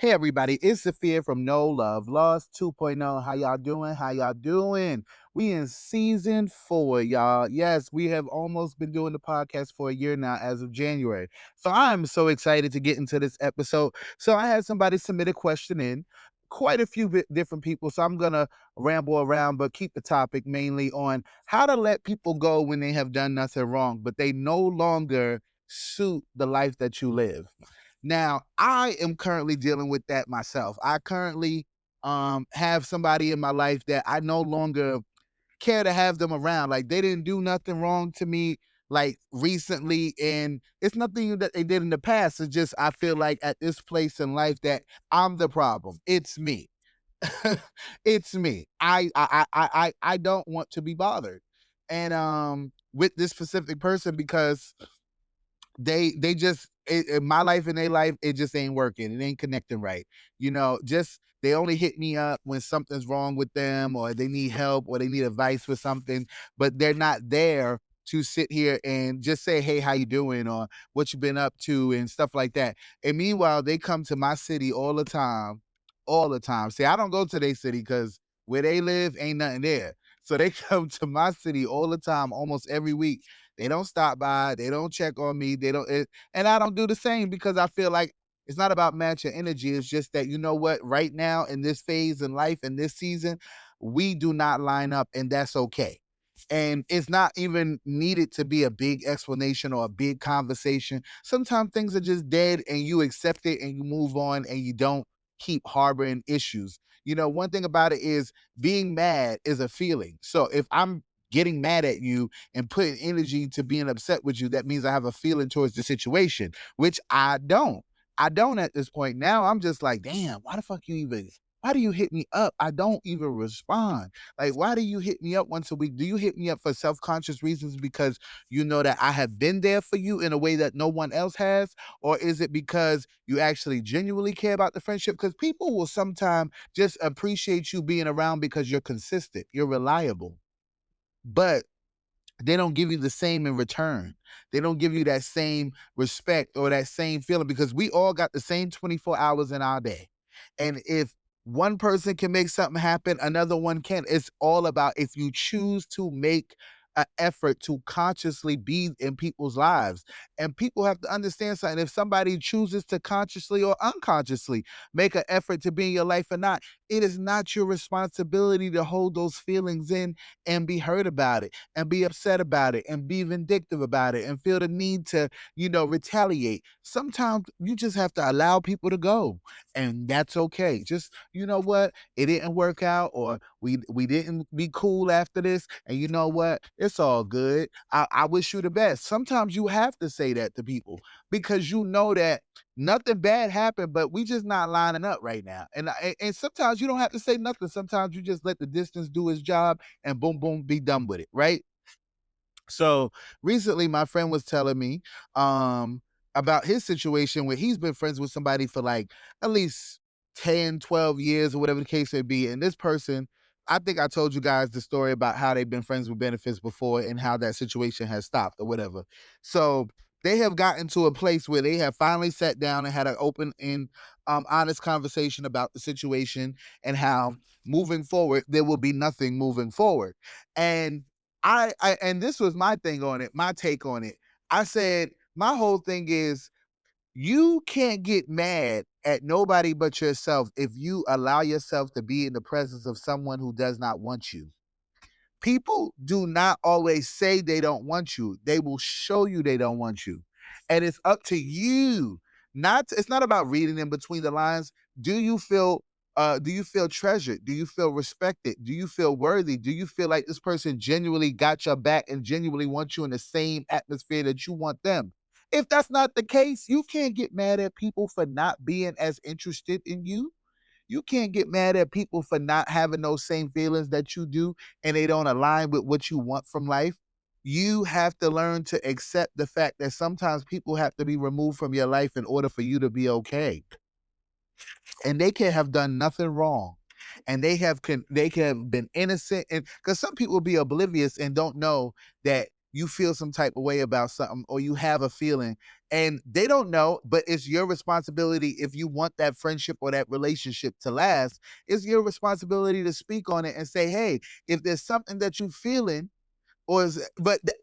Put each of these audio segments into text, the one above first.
Hey everybody, it's Sophia from No Love Lost 2.0. How y'all doing? How y'all doing? We in season 4, y'all. Yes, we have almost been doing the podcast for a year now as of January. So I'm so excited to get into this episode. So I had somebody submit a question in, quite a few different people. So I'm going to ramble around, but keep the topic mainly on how to let people go when they have done nothing wrong, but they no longer suit the life that you live. Now, I am currently dealing with that myself. I currently have somebody in my life that I no longer care to have them around. Like they didn't do nothing wrong to me like recently, and it's nothing that they did in the past. It's just I feel like at this place in life that I'm the problem. It's me. It's me. I don't want to be bothered. And with this specific person because they just in my life and their life, it just ain't working. It ain't connecting right. Just they only hit me up when something's wrong with them or they need help or they need advice for something, but they're not there to sit here and just say, hey, how you doing? Or what you been up to and stuff like that. And meanwhile, they come to my city all the time, all the time. See, I don't go to their city because where they live ain't nothing there. So they come to my city all the time, almost every week. They don't stop by. They don't check on me. They don't, and I don't do the same because I feel like it's not about matching energy. It's just that you know what, right now in this phase in life in this season, we do not line up, and that's okay. And it's not even needed to be a big explanation or a big conversation. Sometimes things are just dead, and you accept it and you move on, and you don't keep harboring issues. One thing about it is being mad is a feeling. So if I'm getting mad at you and putting energy to being upset with you, that means I have a feeling towards the situation, which I don't. I don't at this point. Now I'm just like, damn, why do you hit me up? I don't even respond. Like, why do you hit me up once a week? Do you hit me up for self-conscious reasons because you know that I have been there for you in a way that no one else has? Or is it because you actually genuinely care about the friendship? Because people will sometimes just appreciate you being around because you're consistent, you're reliable. But they don't give you the same in return. They don't give you that same respect or that same feeling because we all got the same 24 hours in our day. And if one person can make something happen, another one can. It's all about if you choose to make an effort to consciously be in people's lives. And people have to understand something. If somebody chooses to consciously or unconsciously make an effort to be in your life or not, it is not your responsibility to hold those feelings in and be hurt about it and be upset about it and be vindictive about it and feel the need to, retaliate. Sometimes you just have to allow people to go, and that's okay. Just, you know what? It didn't work out, or we didn't be cool after this. And you know what? It's all good. I wish you the best. Sometimes you have to say that to people because you know that nothing bad happened, but we just not lining up right now. And sometimes you don't have to say nothing. Sometimes you just let the distance do its job and boom, boom, be done with it, right? So recently, my friend was telling me about his situation where he's been friends with somebody for like at least 10, 12 years or whatever the case may be. And this person, I think I told you guys the story about how they've been friends with benefits before and how that situation has stopped or whatever. So they have gotten to a place where they have finally sat down and had an open and honest conversation about the situation and how moving forward, there will be nothing moving forward. And and this was my thing on it, my take on it. I said, my whole thing is you can't get mad at nobody but yourself if you allow yourself to be in the presence of someone who does not want you. People do not always say they don't want you. They will show you they don't want you. And it's up to you. It's not about reading in between the lines. Do you feel treasured? Do you feel respected? Do you feel worthy? Do you feel like this person genuinely got your back and genuinely wants you in the same atmosphere that you want them? If that's not the case, you can't get mad at people for not being as interested in you. You can't get mad at people for not having those same feelings that you do and they don't align with what you want from life. You have to learn to accept the fact that sometimes people have to be removed from your life in order for you to be okay. And they can have done nothing wrong. And they can have been innocent, and because some people be oblivious and don't know that you feel some type of way about something, or you have a feeling, and they don't know, but it's your responsibility. If you want that friendship or that relationship to last, it's your responsibility to speak on it and say, hey, if there's something that you feeling,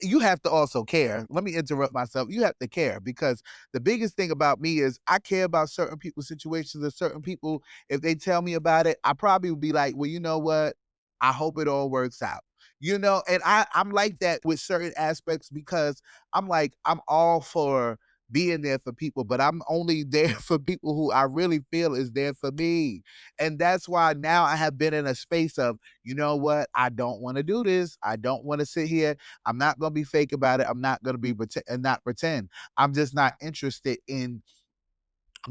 you have to also care. Let me interrupt myself. You have to care, because the biggest thing about me is I care about certain people's situations, and certain people, if they tell me about it, I probably would be like, well, you know what? I hope it all works out. And I'm like that with certain aspects, because I'm like, I'm all for being there for people, but I'm only there for people who I really feel is there for me. And that's why now I have been in a space of, you know what? I don't want to do this. I don't want to sit here. I'm not going to be fake about it. I'm not going to be and not pretend. I'm just not interested in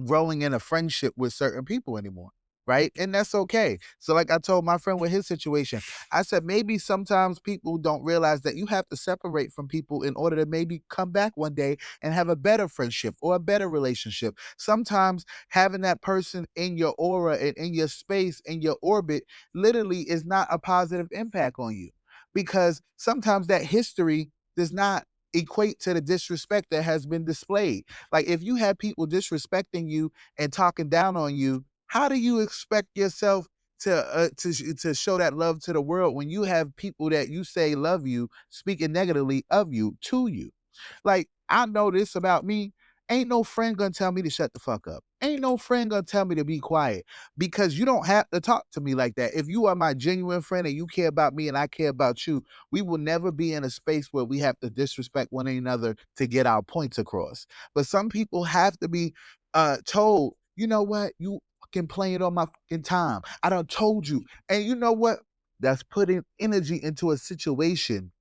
growing in a friendship with certain people anymore. Right. And that's okay. So, like I told my friend with his situation, I said, maybe sometimes people don't realize that you have to separate from people in order to maybe come back one day and have a better friendship or a better relationship. Sometimes having that person in your aura and in your space, in your orbit, literally is not a positive impact on you, because sometimes that history does not equate to the disrespect that has been displayed. Like, if you have people disrespecting you and talking down on you, how do you expect yourself to show that love to the world when you have people that you say love you speaking negatively of you to you? Like, I know this about me. Ain't no friend gonna tell me to shut the fuck up. Ain't no friend gonna tell me to be quiet, because you don't have to talk to me like that. If you are my genuine friend and you care about me and I care about you, we will never be in a space where we have to disrespect one another to get our points across. But some people have to be told, you know what, you fucking playing on my fucking time. I done told you. And you know what? That's putting energy into a situation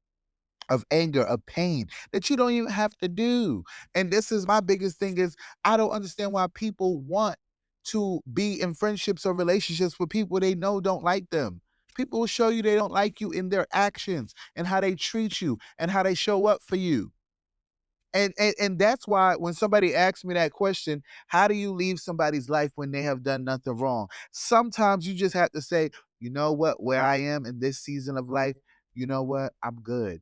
of anger, of pain that you don't even have to do. And this is my biggest thing is, I don't understand why people want to be in friendships or relationships with people they know don't like them. People will show you they don't like you in their actions and how they treat you and how they show up for you. And that's why when somebody asks me that question, how do you leave somebody's life when they have done nothing wrong? Sometimes you just have to say, you know what, where I am in this season of life, you know what, I'm good.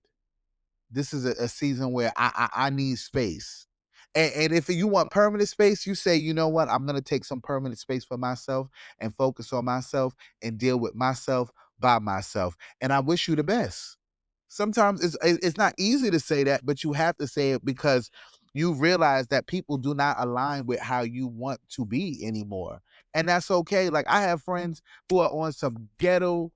This is a season where I need space. And if you want permanent space, you say, you know what, I'm gonna take some permanent space for myself and focus on myself and deal with myself by myself. And I wish you the best. Sometimes it's not easy to say that, but you have to say it, because you realize that people do not align with how you want to be anymore. And that's okay. Like, I have friends who are on some ghetto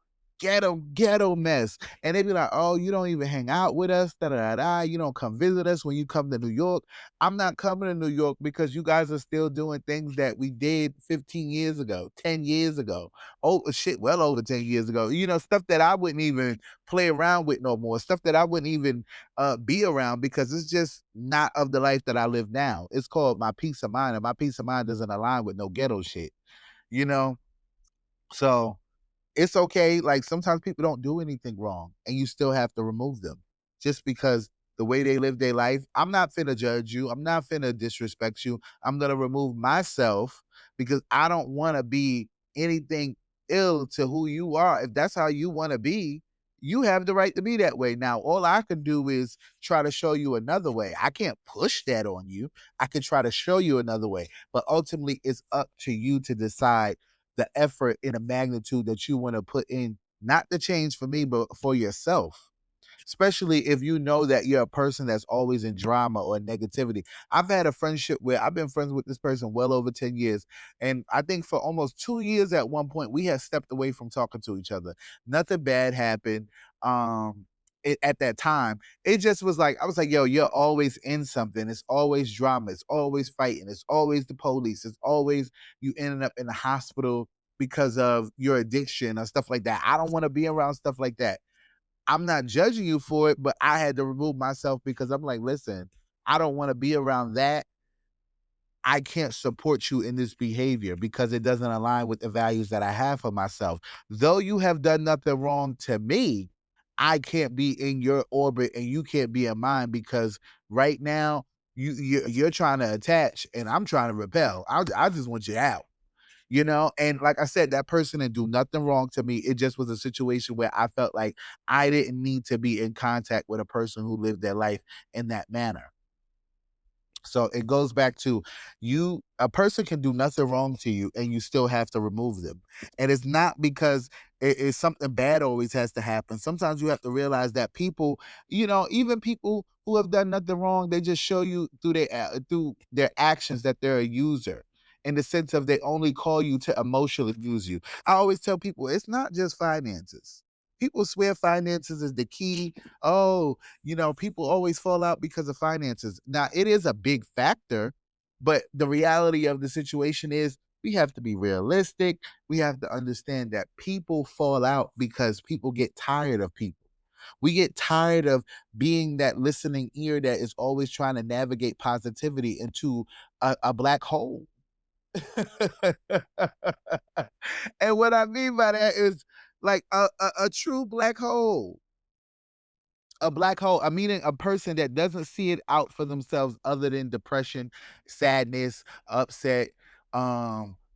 mess. And they be like, oh, you don't even hang out with us, da da da da. You don't come visit us when you come to New York. I'm not coming to New York because you guys are still doing things that we did 15 years ago, 10 years ago. Oh shit, well over 10 years ago. Stuff that I wouldn't even play around with no more. Stuff that I wouldn't even be around, because it's just not of the life that I live now. It's called my peace of mind, and my peace of mind doesn't align with no ghetto shit, you know? So it's okay. Like, sometimes people don't do anything wrong and you still have to remove them just because the way they live their life. I'm not finna judge you. I'm not finna disrespect you. I'm gonna remove myself because I don't wanna be anything ill to who you are. If that's how you wanna be, you have the right to be that way. Now, all I can do is try to show you another way. I can't push that on you. I can try to show you another way, but ultimately it's up to you to decide the effort in a magnitude that you want to put in, not to change for me, but for yourself. Especially if you know that you're a person that's always in drama or negativity. I've had a friendship where I've been friends with this person well over 10 years. And I think for almost 2 years at one point, we had stepped away from talking to each other. Nothing bad happened. At that time, it just was like, I was like, yo, you're always in something. It's always drama. It's always fighting. It's always the police. It's always you ending up in the hospital because of your addiction or stuff like that. I don't want to be around stuff like that. I'm not judging you for it, but I had to remove myself because I'm like, listen, I don't want to be around that. I can't support you in this behavior because it doesn't align with the values that I have for myself. Though you have done nothing wrong to me, I can't be in your orbit and you can't be in mine, because right now you're trying to attach and I'm trying to repel. I just want you out. And like I said, that person didn't do nothing wrong to me. It just was a situation where I felt like I didn't need to be in contact with a person who lived their life in that manner. So it goes back to a person can do nothing wrong to you and you still have to remove them. And it's not because it's something bad always has to happen. Sometimes you have to realize that people, even people who have done nothing wrong, they just show you through their actions that they're a user, in the sense of they only call you to emotionally use you. I always tell people it's not just finances. People swear finances is the key. Oh, people always fall out because of finances. Now, it is a big factor, but the reality of the situation is we have to be realistic. We have to understand that people fall out because people get tired of people. We get tired of being that listening ear that is always trying to navigate positivity into a black hole. And what I mean by that is like a true black hole. A black hole, I meaning a person that doesn't see it out for themselves other than depression, sadness, upset,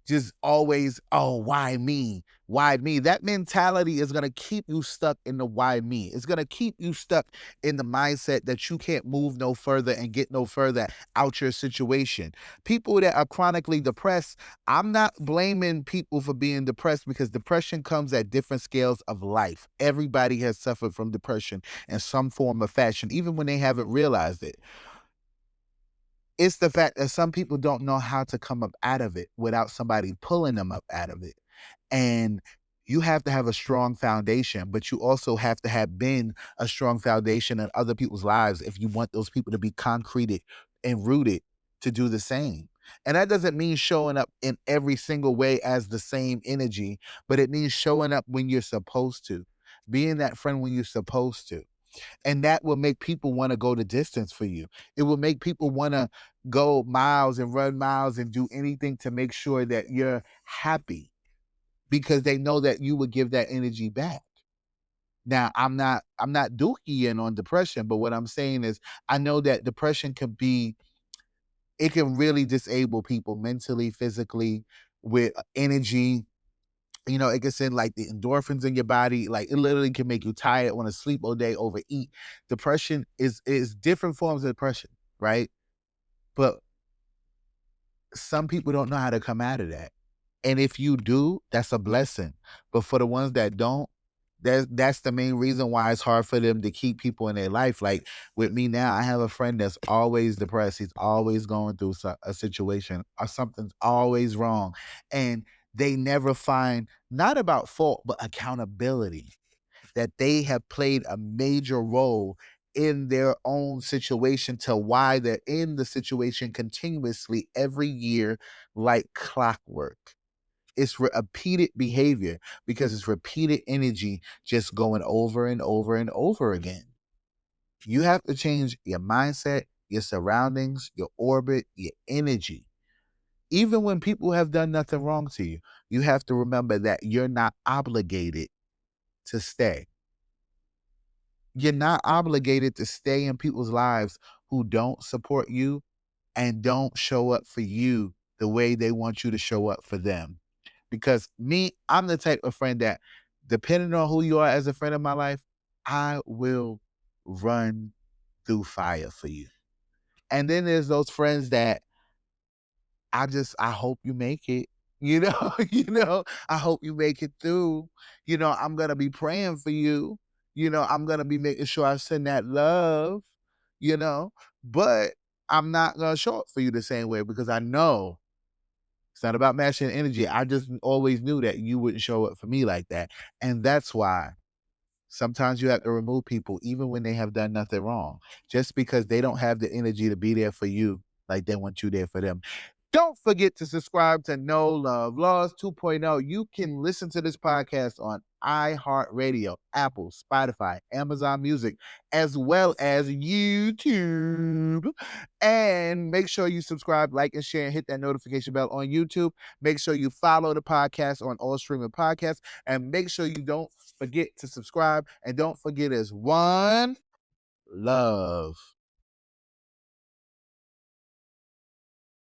just always, oh, why me? Why me? That mentality is gonna keep you stuck in the why me. It's gonna keep you stuck in the mindset that you can't move no further and get no further out your situation. People that are chronically depressed, I'm not blaming people for being depressed, because depression comes at different scales of life. Everybody has suffered from depression in some form or fashion, even when they haven't realized it. It's the fact that some people don't know how to come up out of it without somebody pulling them up out of it. And you have to have a strong foundation, but you also have to have been a strong foundation in other people's lives if you want those people to be concreted and rooted to do the same. And that doesn't mean showing up in every single way as the same energy, but it means showing up when you're supposed to, being that friend when you're supposed to. And that will make people want to go the distance for you. It will make people want to go miles and run miles and do anything to make sure that you're happy, because they know that you would give that energy back. Now, I'm not dookie in on depression, but what I'm saying is I know that depression can be, it can really disable people mentally, physically, with energy. It can send like the endorphins in your body. Like, it literally can make you tired, want to sleep all day, overeat. Depression is different forms of depression, right? But some people don't know how to come out of that. And if you do, that's a blessing. But for the ones that don't, that's the main reason why it's hard for them to keep people in their life. Like with me now, I have a friend that's always depressed. He's always going through a situation, or something's always wrong. And they never find, not about fault, but accountability, that they have played a major role in their own situation to why they're in the situation continuously every year, like clockwork. It's repeated behavior, because it's repeated energy just going over and over and over again. You have to change your mindset, your surroundings, your orbit, your energy. Even when people have done nothing wrong to you, you have to remember that you're not obligated to stay. You're not obligated to stay in people's lives who don't support you and don't show up for you the way they want you to show up for them. Because me, I'm the type of friend that, depending on who you are as a friend in my life, I will run through fire for you. And then there's those friends that I hope you make it. I hope you make it through. I'm gonna be praying for you. I'm gonna be making sure I send that love, you know, but I'm not gonna show up for you the same way, because I know it's not about matching energy. I just always knew that you wouldn't show up for me like that. And that's why sometimes you have to remove people even when they have done nothing wrong, just because they don't have the energy to be there for you like they want you there for them. Don't forget to subscribe to No Love Lost 2.0. You can listen to this podcast on iHeartRadio, Apple, Spotify, Amazon Music, as well as YouTube. And make sure you subscribe, like, and share, and hit that notification bell on YouTube. Make sure you follow the podcast on all streaming podcasts. And make sure you don't forget to subscribe. And don't forget, there's one love.